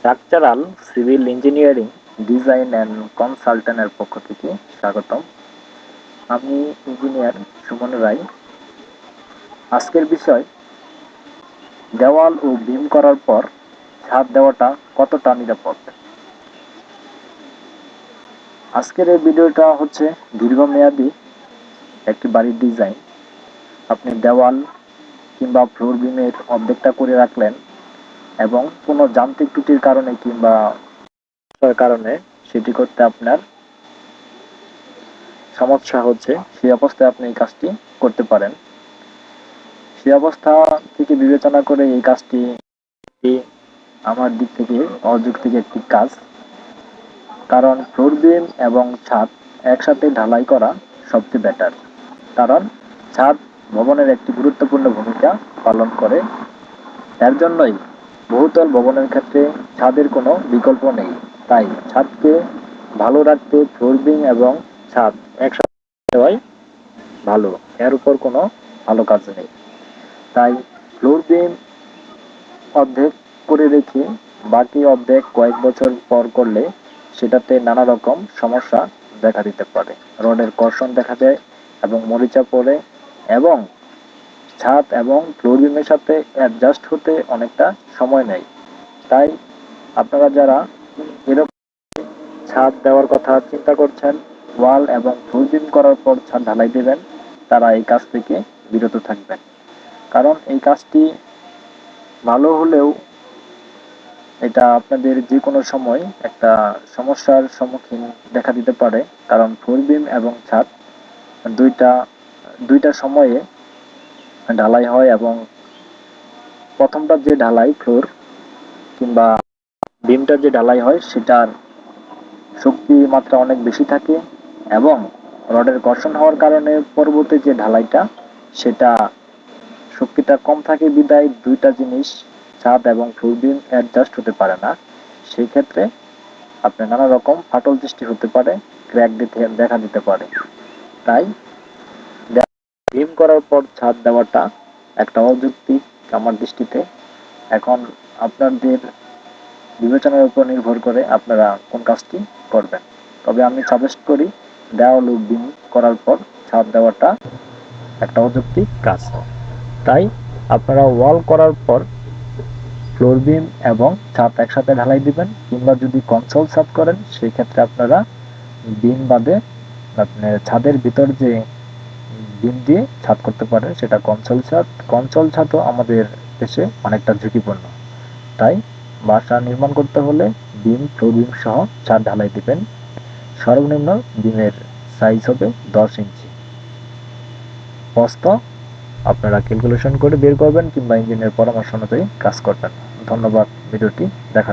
Structural civil engineering design and কনসালটেন্টের পক্ষ থেকে স্বাগতম। আমি ইঞ্জিনিয়ার সুমন রায়। আজকের বিষয় দেওয়াল ও বিম করার পর ছাদ দেওয়াটা কতটা নিরাপদ। আজকের এই ভিডিওটা হচ্ছে দীর্ঘমেয়াদী একটি বাড়ির ডিজাইন। আপনি দেওয়াল কিংবা ফ্লোর বিমের অর্ধেকটা করে রাখলেন এবং কোনো যান্ত্রিক ত্রুটির কারণে কিংবা কারণে সেটি করতে আপনার সমস্যা হচ্ছে, সেই অবস্থায় আপনি এই কাজটি করতে পারেন। সেই অবস্থা থেকে বিবেচনা করে এই কাজটি আমার দিক থেকে অযৌক্তিক একটি কাজ। কারণ ফ্লোর বিম এবং ছাদ একসাথে ঢালাই করা সবচেয়ে বেটার। কারণ ছাদ ভবনের একটি গুরুত্বপূর্ণ ভূমিকা পালন করে। এর জন্যই বহুতল ভবনের ক্ষেত্রে ছাদের কোনো বিকল্প নেই। তাই ছাদকে ভালো রাখতে ফ্লোর বিম এবং ছাদ একসাথে দেওয়াই ভালো। এর উপর কোনো ভালো কাজ নেই। তাই ফ্লোর বিম অর্ধেক করে রেখে বাকি অর্ধেক কয়েক বছর পর করলে সেটাতে নানা রকম সমস্যা দেখা দিতে পারে। রডের কর্ষণ দেখা দেয় এবং মরিচা পড়ে এবং ছাদ এবং ফ্লোর বিমের সাথে অ্যাডজাস্ট হতে অনেকটা সময় নেয়। তাই আপনারা যারা এরকম ছাদ দেওয়ার কথা চিন্তা করছেন, ওয়াল এবং ফ্লোর বিম করার পর ছাদ ঢালাই দেবেন, তারা এই কাজ থেকে বিরত থাকবেন। কারণ এই কাজটি ভালো হলেও এটা আপনাদের যে কোনো সময় একটা সমস্যার সম্মুখীন দেখা দিতে পারে। কারণ ফ্লোর বিম এবং ছাদ দুইটা দুইটা সময়ে ঢালাই হয় এবং প্রথমটা যে ঢালাই ফ্লোর কিংবা বিমটার যে ঢালাই হয় সেটার শক্তি মাত্রা অনেক বেশি থাকে এবং রডের ঘর্ষণ হওয়ার কারণে পরবর্তী যে ঢালাইটা সেটা শক্তিটা কম থাকে বিদায় দুইটা জিনিস ছাদ এবং ফ্লোর বিম অ্যাডজাস্ট হতে পারে না। সেই ক্ষেত্রে আপনার নানা রকম ফাটল সৃষ্টি হতে পারে, ক্র্যাক দেখা দিতে পারে। তাই বিম করার পর ছাদ দেওয়াটা একটা অযৌক্তিক আমার দৃষ্টিতে। এখন আপনাদের বিবেচনার উপর নির্ভর করে আপনারা কোন কাজটি করবেন। তবে আমি সাজেস্ট করি দেওয়াল ও বিম করার পর ছাদ দেওয়াটা একটা অযৌক্তিক কাজ। তাই আপনারা ওয়াল করার পর ফ্লোর বিম এবং ছাদ একসাথে ঢালাই দিবেন, কিংবা যদি কনসোল ছাদ করেন সেই ক্ষেত্রে আপনারা বিম বাদে আপনার ছাদের ভিতর যে বিম দিয়ে ছাদ করতে পারেন সেটা কনসোল ছাদ। কনসোল ছাদও আমাদের দেশে অনেকটা ঝুঁকিপূর্ণ। তাই বাসা নির্মাণ করতে হলে বিম ফ্লোর বিম সহ ছাদ ঢালাই দিবেন। সর্বনিম্ন বিমের সাইজ হবে 10 ইঞ্চি। প্রস্থ আপনারা ক্যালকুলেশন করে বের করবেন কিংবা ইঞ্জিনিয়ার পরামর্শ অনুযায়ী কাজ করবেন। ধন্যবাদ ভিডিওটি দেখার